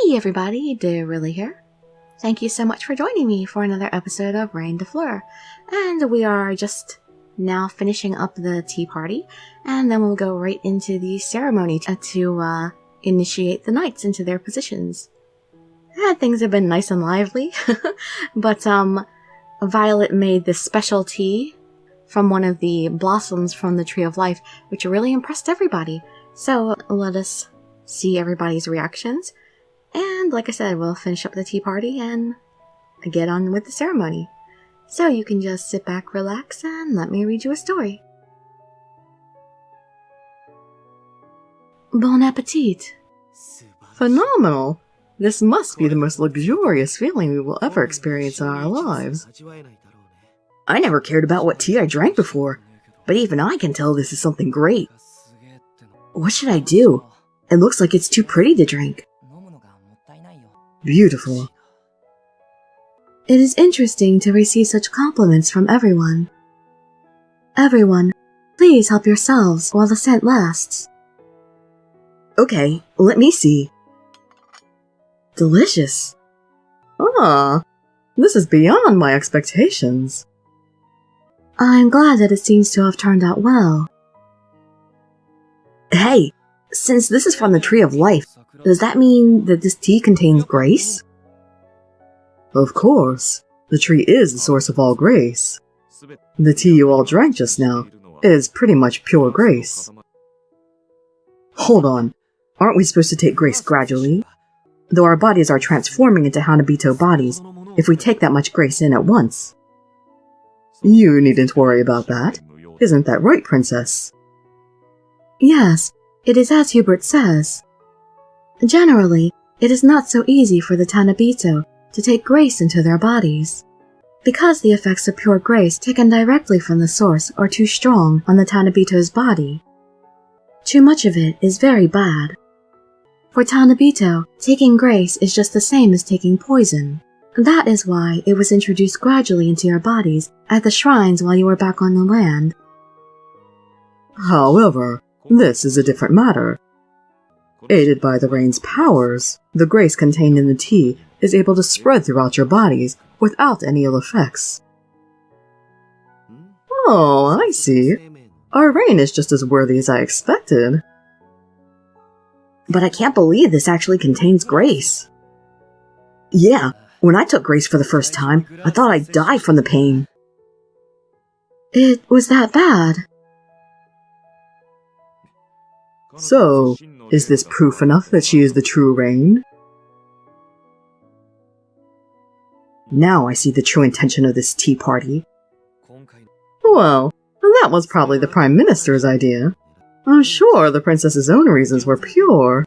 Hey everybody, Dirili here. Thank you so much for joining me for another episode of Reine Des Fleurs. And we are just now finishing up the tea party, and then we'll go right into the ceremony to initiate the knights into their positions. And things have been nice and lively, but Violet made this special tea from one of the blossoms from the Tree of Life, which really impressed everybody. So let us see everybody's reactions. And like I said, we'll finish up the tea party and get on with the ceremony. So you can just sit back, relax, and let me read you a story. Bon appetit! Phenomenal! This must be the most luxurious feeling we will ever experience in our lives. I never cared about what tea I drank before, but even I can tell this is something great. What should I do? It looks like it's too pretty to drink. Beautiful. It is interesting to receive such compliments from everyone. Everyone, please help yourselves while the scent lasts. Okay, let me see. Delicious. Ah, this is beyond my expectations. I'm glad that it seems to have turned out well. Hey, since this is from the Tree of Life, does that mean that this tea contains grace? Of course. The tree is the source of all grace. The tea you all drank just now is pretty much pure grace. Hold on. Aren't we supposed to take grace gradually? Though our bodies are transforming into Hanabito bodies, if we take that much grace in at once. You needn't worry about that. Isn't that right, Princess? Yes, it is as Hubert says. Generally, it is not so easy for the Tanabito to take grace into their bodies, because the effects of pure grace taken directly from the source are too strong on the Tanabito's body. Too much of it is very bad. For Tanabito, taking grace is just the same as taking poison. That is why it was introduced gradually into your bodies at the shrines while you were back on the land. However, this is a different matter. Aided by the rain's powers, the grace contained in the tea is able to spread throughout your bodies without any ill effects. Oh, I see. Our rain is just as worthy as I expected. But I can't believe this actually contains grace. Yeah, when I took grace for the first time, I thought I'd die from the pain. It was that bad. So, is this proof enough that she is the true Reine? Now I see the true intention of this tea party. Well, that was probably the Prime Minister's idea. I'm sure the princess's own reasons were pure.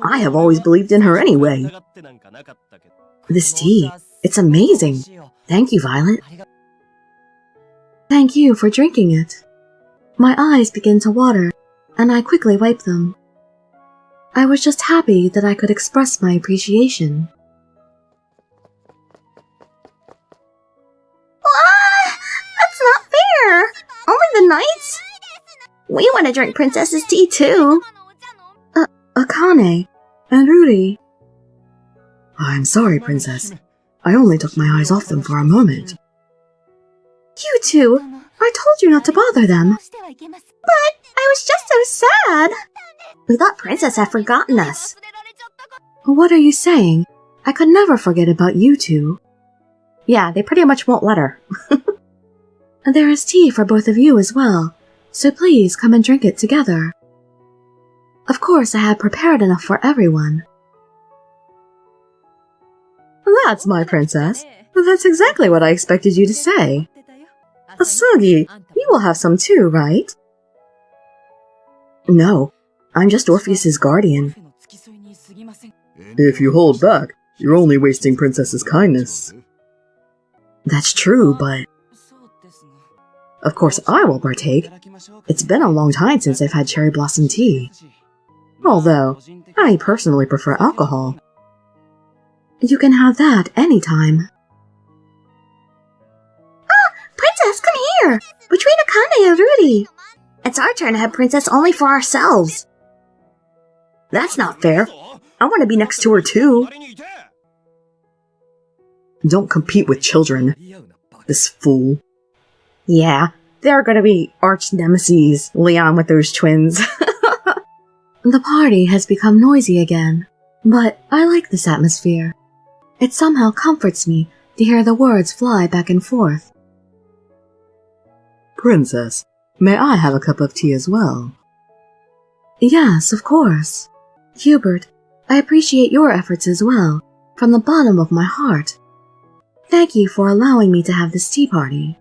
I have always believed in her anyway. This tea, it's amazing. Thank you, Violet. Thank you for drinking it. My eyes begin to water, and I quickly wipe them. I was just happy that I could express my appreciation. That's not fair! Only the knights? We want to drink Princess's tea too! Akane and Rudy. I'm sorry, Princess. I only took my eyes off them for a moment. You two! I told you not to bother them. But I was just so sad! We thought Princess had forgotten us. What are you saying? I could never forget about you two. Yeah, they pretty much won't let her. There is tea for both of you as well, so please come and drink it together. Of course, I have prepared enough for everyone. That's my princess. That's exactly what I expected you to say. Asagi, you will have some too, right? No, I'm just Orpheus's guardian. If you hold back, you're only wasting Princess's kindness. That's true, but... Of course I will partake. It's been a long time since I've had cherry blossom tea. Although, I personally prefer alcohol. You can have that anytime. Princess, come here! Between Akane and Rudy! It's our turn to have Princess only for ourselves. That's not fair. I want to be next to her too. Don't compete with children. This fool. Yeah, they're gonna be arch nemesis, Leon with those twins. The party has become noisy again, but I like this atmosphere. It somehow comforts me to hear the words fly back and forth. Princess, may I have a cup of tea as well? Yes, of course. Hubert, I appreciate your efforts as well, from the bottom of my heart. Thank you for allowing me to have this tea party.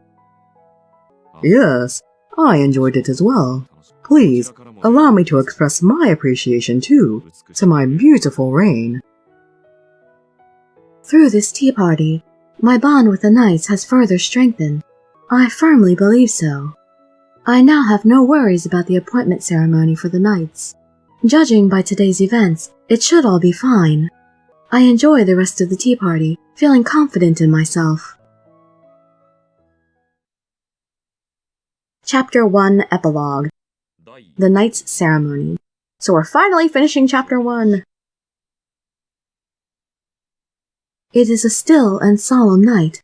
Yes, I enjoyed it as well. Please, allow me to express my appreciation too, to my beautiful Reine. Through this tea party, my bond with the knights has further strengthened. I firmly believe so. I now have no worries about the appointment ceremony for the knights. Judging by today's events, it should all be fine. I enjoy the rest of the tea party, feeling confident in myself. Chapter 1 Epilogue. The Knight's Ceremony. So we're finally finishing Chapter 1. It is a still and solemn night.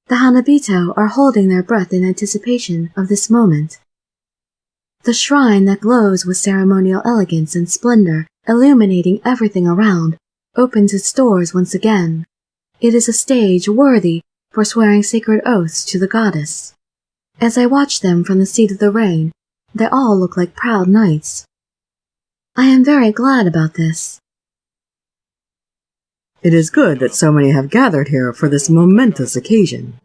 The Hanabito are holding their breath in anticipation of this moment. The shrine that glows with ceremonial elegance and splendor, illuminating everything around, opens its doors once again. It is a stage worthy for swearing sacred oaths to the goddess. As I watch them from the seat of the Reine, they all look like proud knights. I am very glad about this. It is good that so many have gathered here for this momentous occasion.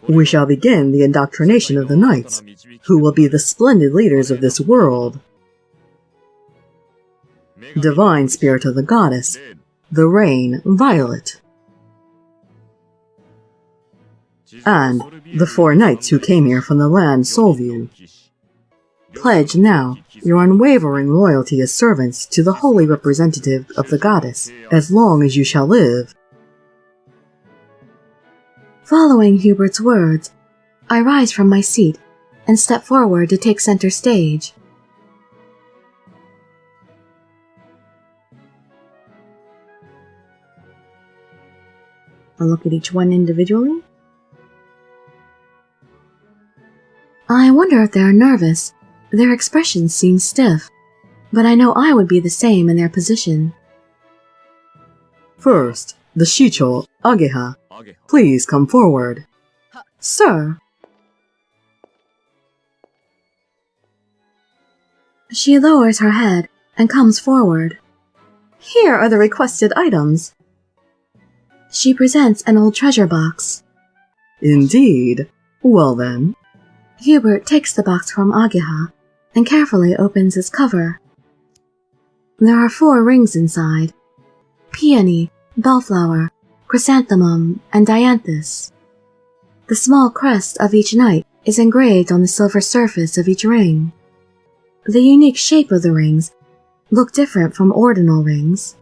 We shall begin the indoctrination of the knights, who will be the splendid leaders of this world. Divine Spirit of the Goddess, the Reine Violet. And the 4 knights who came here from the land Solview. Pledge now your unwavering loyalty as servants to the holy representative of the goddess, as long as you shall live. Following Hubert's words, I rise from my seat and step forward to take center stage. I'll look at each one individually. I wonder if they're nervous. Their expressions seem stiff, but I know I would be the same in their position. First, the Shicho, Ageha. Please come forward. Sir. She lowers her head and comes forward. Here are the requested items. She presents an old treasure box. Indeed. Well then. Hubert takes the box from Ageha and carefully opens its cover. There are 4 rings inside: peony, bellflower, chrysanthemum, and dianthus. The small crest of each knight is engraved on the silver surface of each ring. The unique shape of the rings look different from ordinal rings.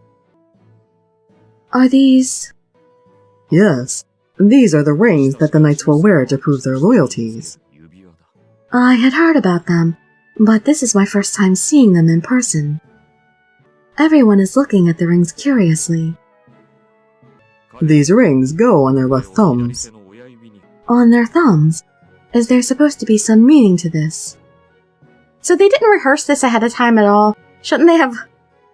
Are these... Yes, these are the rings that the knights will wear to prove their loyalties. I had heard about them, but this is my first time seeing them in person. Everyone is looking at the rings curiously. These rings go on their left thumbs. On their thumbs? Is there supposed to be some meaning to this? So they didn't rehearse this ahead of time at all? Shouldn't they have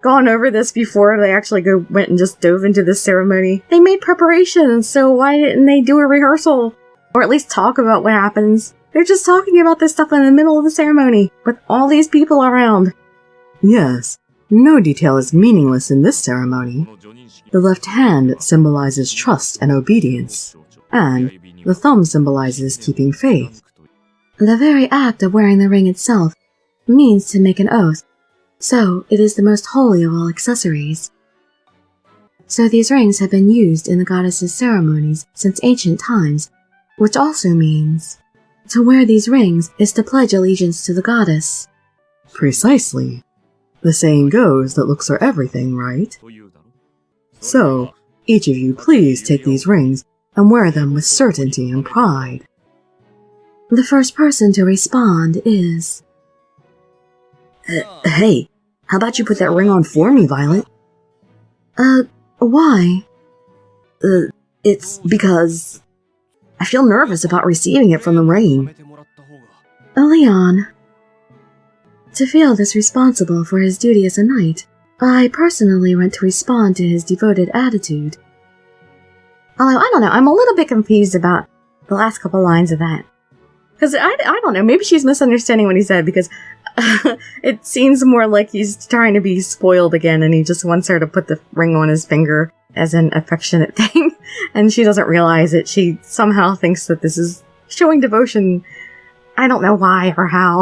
gone over this before they actually went and just dove into this ceremony? They made preparations, so why didn't they do a rehearsal? Or at least talk about what happens? They're just talking about this stuff in the middle of the ceremony, with all these people around. Yes, no detail is meaningless in this ceremony. The left hand symbolizes trust and obedience, and the thumb symbolizes keeping faith. The very act of wearing the ring itself means to make an oath, so it is the most holy of all accessories. So these rings have been used in the goddess's ceremonies since ancient times, which also means to wear these rings is to pledge allegiance to the goddess. Precisely. The saying goes that looks are everything, right? So, each of you please take these rings and wear them with certainty and pride. The first person to respond is... Hey, How about you put that ring on for me, Violet? Why? It's because I feel nervous about receiving it from the rain. Leon. To feel this responsible for his duty as a knight, I personally went to respond to his devoted attitude. Although, I don't know, I'm a little bit confused about the last couple lines of that. Because I don't know, maybe she's misunderstanding what he said, because it seems more like he's trying to be spoiled again, and he just wants her to put the ring on his finger as an affectionate thing, and she doesn't realize it. She somehow thinks that this is showing devotion. I don't know why or how.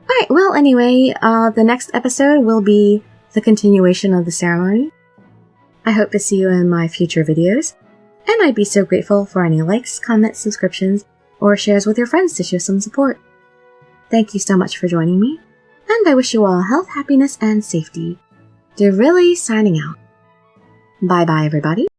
Alright, well, anyway, the next episode will be the continuation of the ceremony. I hope to see you in my future videos, and I'd be so grateful for any likes, comments, subscriptions, or shares with your friends to show some support. Thank you so much for joining me, and I wish you all health, happiness, and safety. Dirili signing out. Bye-bye, everybody.